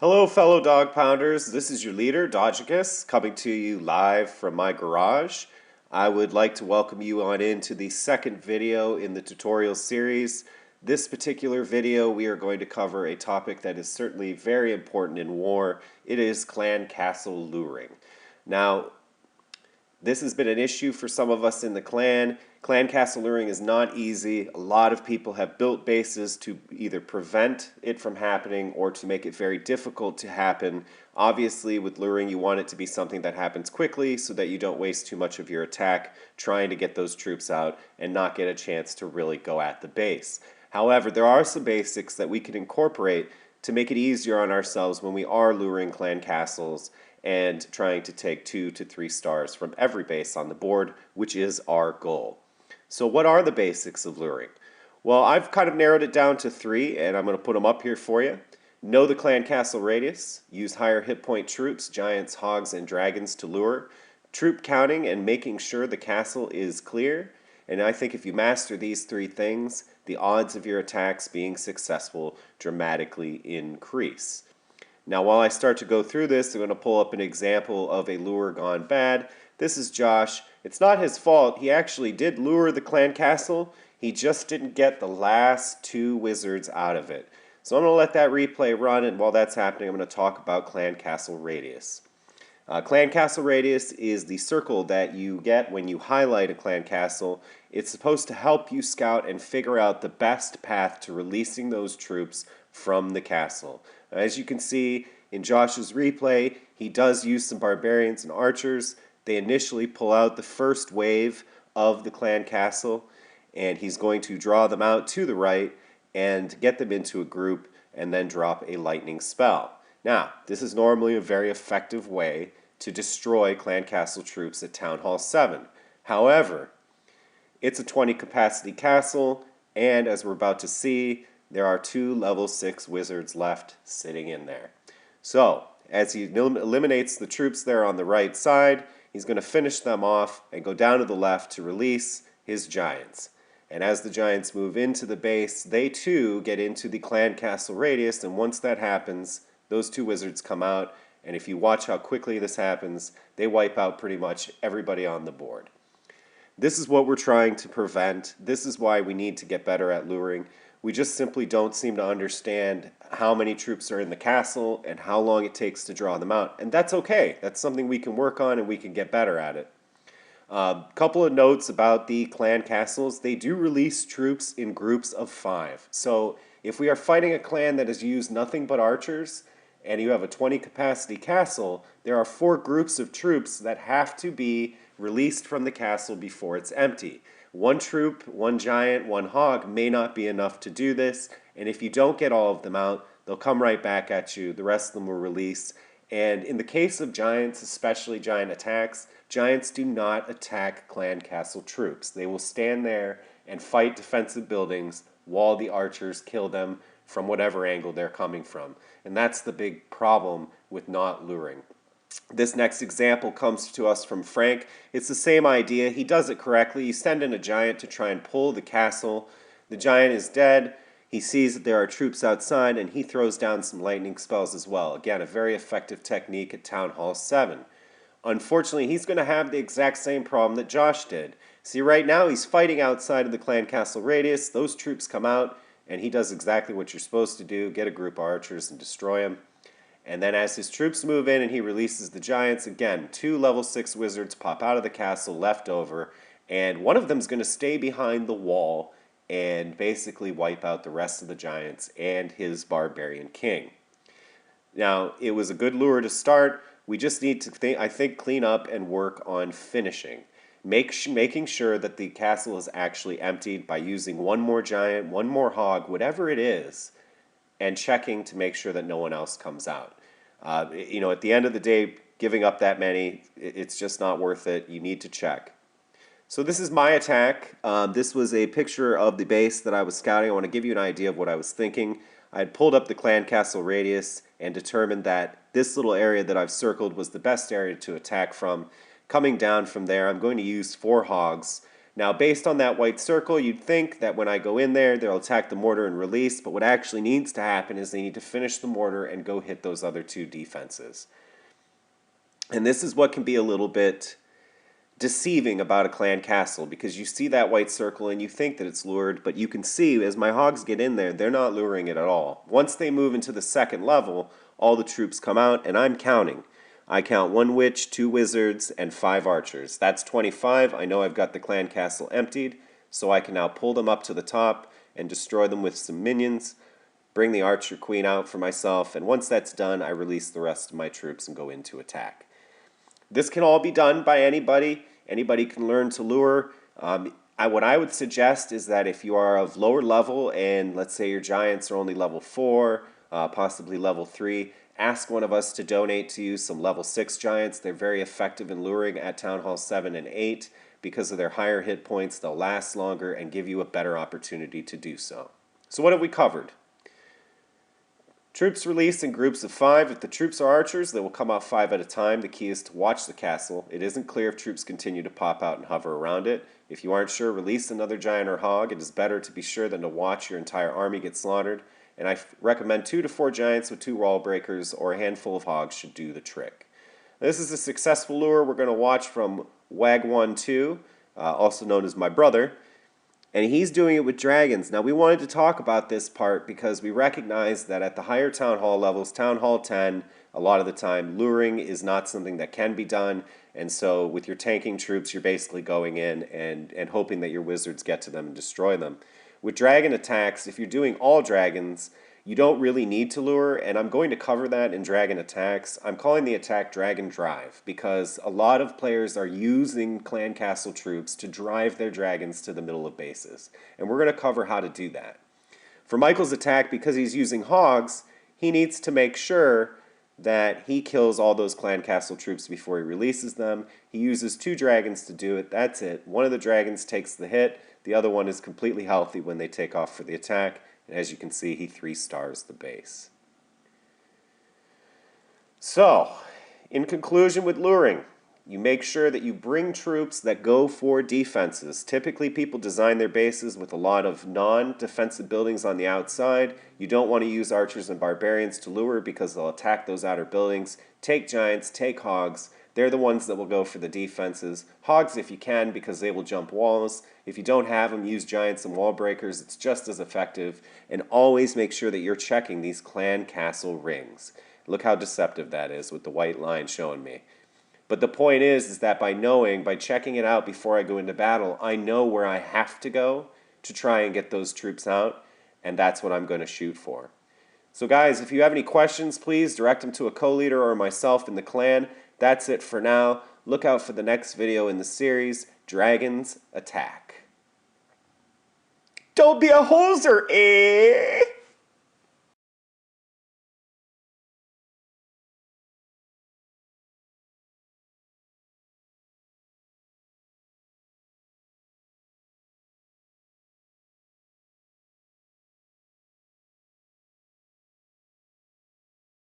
Hello, fellow dog pounders. This is your leader, Dodgicus, coming to you live from my garage. I would like to welcome you on into the second video in the tutorial series. This particular video, we are going to cover a topic that is certainly very important in war. It is clan castle luring. Now, this has been an issue for some of us in the clan. Clan castle luring is not easy. A lot of people have built bases to either prevent it from happening or to make it very difficult to happen. Obviously, with luring, you want it to be something that happens quickly so that you don't waste too much of your attack trying to get those troops out and not get a chance to really go at the base. However, there are some basics that we can incorporate to make it easier on ourselves when we are luring clan castles and trying to take 2 to 3 stars from every base on the board, which is our goal. So what are the basics of luring? Well, I've kind of narrowed it down to 3, and I'm going to put them up here for you. Know the clan castle radius. Use higher hit point troops, giants, hogs, and dragons to lure. Troop counting and making sure the castle is clear. And I think if you master these 3 things, the odds of your attacks being successful dramatically increase. Now, while I start to go through this, I'm going to pull up an example of a lure gone bad. This is Josh. It's not his fault. He actually did lure the clan castle. He just didn't get the last 2 wizards out of it. So I'm going to let that replay run, and while that's happening, I'm going to talk about clan castle radius. Clan castle radius is the circle that you get when you highlight a clan castle. It's supposed to help you scout and figure out the best path to releasing those troops from the castle. As you can see in Josh's replay, he does use some barbarians and archers. They initially pull out the first wave of the clan castle, and he's going to draw them out to the right and get them into a group and then drop a lightning spell. Now, this is normally a very effective way to destroy clan castle troops at Town Hall 7. However, it's a 20 capacity castle, and as we're about to see, there are 2 level 6 wizards left sitting in there. So, as he eliminates the troops there on the right side, he's going to finish them off and go down to the left to release his giants. And as the giants move into the base, they too get into the clan castle radius, and once that happens, those 2 wizards come out, and if you watch how quickly this happens, they wipe out pretty much everybody on the board. This is what we're trying to prevent. This is why we need to get better at luring. We just simply don't seem to understand how many troops are in the castle and how long it takes to draw them out. And that's okay. That's something we can work on and we can get better at it. Couple of notes about the clan castles. They do release troops in groups of 5. So if we are fighting a clan that has used nothing but archers and you have a 20 capacity castle, there are 4 groups of troops that have to be released from the castle before it's empty. 1 troop, 1 giant, 1 hog may not be enough to do this, and if you don't get all of them out, they'll come right back at you. The rest of them will release. And in the case of giants, especially giant attacks, giants do not attack clan castle troops. They will stand there and fight defensive buildings while the archers kill them from whatever angle they're coming from. And that's the big problem with not luring. This next example comes to us from Frank. It's the same idea. He does it correctly. You send in a giant to try and pull the castle. The giant is dead. He sees that there are troops outside, and he throws down some lightning spells as well. Again, a very effective technique at Town Hall 7. Unfortunately, he's going to have the exact same problem that Josh did. See, right now he's fighting outside of the clan castle radius. Those troops come out, and he does exactly what you're supposed to do, get a group of archers and destroy them. And then as his troops move in and he releases the giants, again, 2 level 6 wizards pop out of the castle left over, and one of them is going to stay behind the wall and basically wipe out the rest of the giants and his barbarian king. Now, it was a good lure to start. We just need to, I think, clean up and work on finishing. Making sure that the castle is actually emptied by using 1 more giant, 1 more hog, whatever it is, and checking to make sure that no one else comes out. At the end of the day, giving up that many, it's just not worth it. You need to check. So this is my attack. This was a picture of the base that I was scouting. I want to give you an idea of what I was thinking. I had pulled up the clan castle radius and determined that this little area that I've circled was the best area to attack from. Coming down from there, I'm going to use 4 hogs. Now, based on that white circle, you'd think that when I go in there, they'll attack the mortar and release, but what actually needs to happen is they need to finish the mortar and go hit those other two defenses. And this is what can be a little bit deceiving about a clan castle, because you see that white circle and you think that it's lured, but you can see as my hogs get in there, they're not luring it at all. Once they move into the second level, all the troops come out, and I'm counting. I count 1 witch, 2 wizards, and 5 archers. That's 25. I know I've got the clan castle emptied, so I can now pull them up to the top and destroy them with some minions, bring the archer queen out for myself, and once that's done, I release the rest of my troops and go into attack. This can all be done by anybody. Anybody can learn to lure. What I would suggest is that if you are of lower level and let's say your giants are only level 4, possibly level 3, ask one of us to donate to you some level 6 giants. They're very effective in luring at Town Hall 7 and 8. Because of their higher hit points, they'll last longer and give you a better opportunity to do so. So what have we covered? Troops released in groups of 5. If the troops are archers, they will come out 5 at a time. The key is to watch the castle. It isn't clear if troops continue to pop out and hover around it. If you aren't sure, release another giant or hog. It is better to be sure than to watch your entire army get slaughtered. And I recommend 2 to 4 giants with 2 wall breakers or a handful of hogs should do the trick. This is a successful lure we're going to watch from Wag12, also known as my brother. And he's doing it with dragons. Now, we wanted to talk about this part because we recognize that at the higher Town Hall levels, Town Hall 10, a lot of the time, luring is not something that can be done. And so with your tanking troops, you're basically going in and hoping that your wizards get to them and destroy them. With dragon attacks, if you're doing all dragons, you don't really need to lure, and I'm going to cover that in dragon attacks. I'm calling the attack Dragon Drive because a lot of players are using clan castle troops to drive their dragons to the middle of bases, and we're going to cover how to do that. For Michael's attack, because he's using hogs, he needs to make sure that he kills all those clan castle troops before he releases them. He uses 2 dragons to do it. That's it. One of the dragons takes the hit. The other one is completely healthy when they take off for the attack. And as you can see, he 3-stars the base. So, in conclusion with luring, you make sure that you bring troops that go for defenses. Typically, people design their bases with a lot of non-defensive buildings on the outside. You don't want to use archers and barbarians to lure because they'll attack those outer buildings. Take giants, take hogs. They're the ones that will go for the defenses. Hogs if you can because they will jump walls. If you don't have them, use giants and wall breakers. It's just as effective. And always make sure that you're checking these clan castle rings. Look how deceptive that is with the white line showing me. But the point is that by checking it out before I go into battle, I know where I have to go to try and get those troops out, and that's what I'm going to shoot for. So guys, if you have any questions, please direct them to a co-leader or myself in the clan. That's it for now. Look out for the next video in the series, Dragons Attack. Don't be a hoser, eh?